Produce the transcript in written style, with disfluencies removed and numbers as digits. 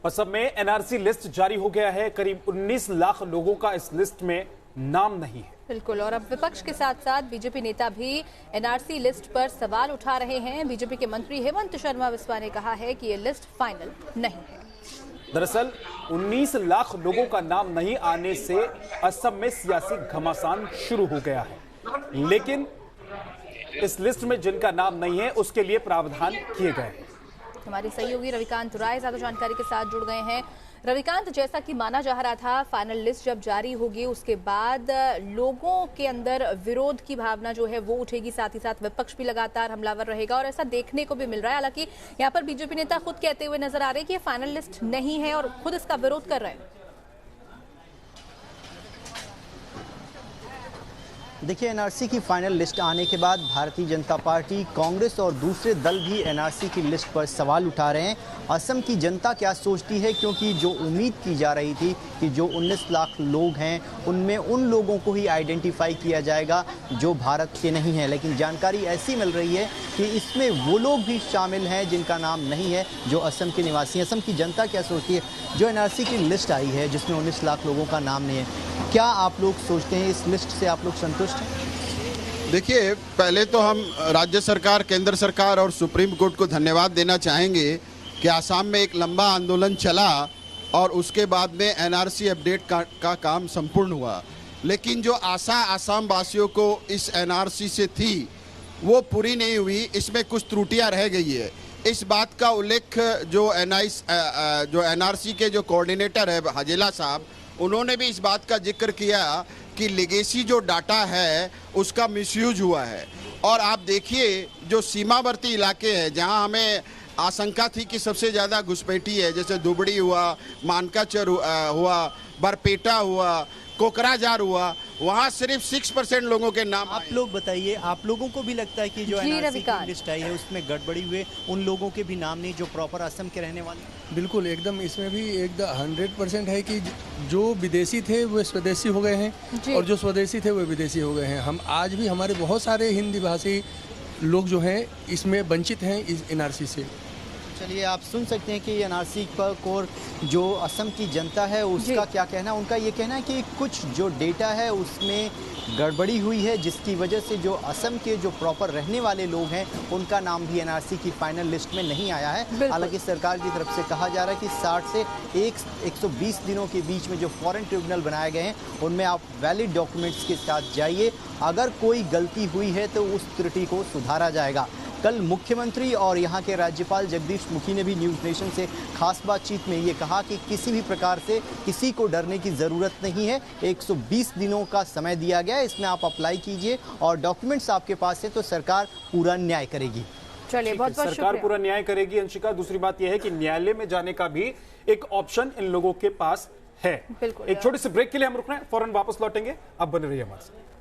असम में NRC list जारी हो गया है। करीब 19 लाख लोगों का इस लिस्ट में नाम नहीं है। बिल्कुल, और अब विपक्ष के साथ साथ बीजेपी नेता भी एनआरसी लिस्ट पर सवाल उठा रहे हैं। बीजेपी के मंत्री हेमंत शर्मा बिस्वा ने कहा है कि ये लिस्ट फाइनल नहीं है। दरअसल 19 लाख लोगों का नाम नहीं आने से असम में सियासी घमासान शुरू हो गया है, लेकिन इस लिस्ट में जिनका नाम नहीं है उसके लिए प्रावधान किए गए हैं। हमारे सहयोगी रविकांत राय ज्यादा जानकारी के साथ जुड़ गए हैं। रविकांत, जैसा कि माना जा रहा था, फाइनल लिस्ट जब जारी होगी उसके बाद लोगों के अंदर विरोध की भावना जो है वो उठेगी, साथ ही साथ विपक्ष भी लगातार हमलावर रहेगा और ऐसा देखने को भी मिल रहा है। हालांकि यहाँ पर बीजेपी नेता खुद कहते हुए नजर आ रहे हैं कि ये फाइनल लिस्ट नहीं है और खुद इसका विरोध कर रहे हैं। देखिए, एनआरसी की फाइनल लिस्ट आने के बाद भारतीय जनता पार्टी, कांग्रेस और दूसरे दल भी एनआरसी की लिस्ट पर सवाल उठा रहे हैं। असम की जनता क्या सोचती है, क्योंकि जो उम्मीद की जा रही थी कि जो 19 लाख लोग हैं उनमें उन लोगों को ही आइडेंटिफाई किया जाएगा जो भारत के नहीं हैं, लेकिन जानकारी ऐसी मिल रही है कि इसमें वो लोग भी शामिल हैं जिनका नाम नहीं है, जो असम के निवासी हैं। असम की जनता क्या सोचती है? जो एनआरसी की लिस्ट आई है जिसमें 19 लाख लोगों का नाम नहीं है, क्या आप लोग सोचते हैं इस लिस्ट से आप लोग संतुष्ट हैं? देखिए, पहले तो हम राज्य सरकार, केंद्र सरकार और सुप्रीम कोर्ट को धन्यवाद देना चाहेंगे कि आसाम में एक लंबा आंदोलन चला और उसके बाद में एनआरसी अपडेट का काम संपूर्ण हुआ, लेकिन जो आशा आसाम वासियों को इस एनआरसी से थी वो पूरी नहीं हुई। इसमें कुछ त्रुटियां रह गई है। इस बात का उल्लेख जो एनआरसी के जो कोऑर्डिनेटर है हजेला साहब, उन्होंने भी इस बात का जिक्र किया कि लेगेसी जो डाटा है उसका मिसयूज हुआ है। और आप देखिए, जो सीमावर्ती इलाके हैं जहां हमें आशंका थी कि सबसे ज़्यादा घुसपैठी है, जैसे दुबड़ी हुआ, मानकाचर हुआ, बरपेटा हुआ, कोकराझार हुआ, वहाँ सिर्फ 6% लोगों के नाम। आप लोग बताइए, आप लोगों को भी लगता है कि जो एनआरसी की लिस्ट आई है उसमें गड़बड़ी हुए, उन लोगों के भी नाम नहीं जो प्रॉपर असम के रहने वाले? बिल्कुल, एकदम इसमें भी एकदम 100% है कि जो विदेशी थे वो स्वदेशी हो गए हैं और जो स्वदेशी थे वो विदेशी हो गए हैं। हम आज भी हमारे बहुत सारे हिंदी भाषी लोग जो हैं इसमें वंचित हैं इस एनआरसी से। चलिए, आप सुन सकते हैं कि एनआरसी पर जो असम की जनता है उसका क्या कहना है। उनका ये कहना है कि कुछ जो डेटा है उसमें गड़बड़ी हुई है, जिसकी वजह से जो असम के जो प्रॉपर रहने वाले लोग हैं उनका नाम भी एनआरसी की फाइनल लिस्ट में नहीं आया है। हालांकि सरकार की तरफ से कहा जा रहा है कि 60 से 120 दिनों के बीच में जो फॉरेन ट्रिब्यूनल बनाए गए हैं उनमें आप वैलिड डॉक्यूमेंट्स के साथ जाइए, अगर कोई गलती हुई है तो उस त्रुटि को सुधारा जाएगा। कल मुख्यमंत्री और यहाँ के राज्यपाल जगदीश मुखी ने भी न्यूज़ नेशन से खास बातचीत में ये कहा कि किसी भी प्रकार से किसी को डरने की ज़रूरत नहीं है। 120 दिनों का समय दिया गया है, इसमें आप अप्लाई कीजिए और डॉक्यूमेंट्स आपके पास है तो सरकार पूरा न्याय करेगी। चलिए, बहुत बहुत सरकार पूरा न्याय करेगी। अंशिका, दूसरी बात यह है कि न्यायालय में जाने का भी एक ऑप्शन इन लोगों के पास है। एक छोटे से ब्रेक के लिए हम रुक रहे हैं, फौरन वापस लौटेंगे। अब बने रहिए हमारे साथ।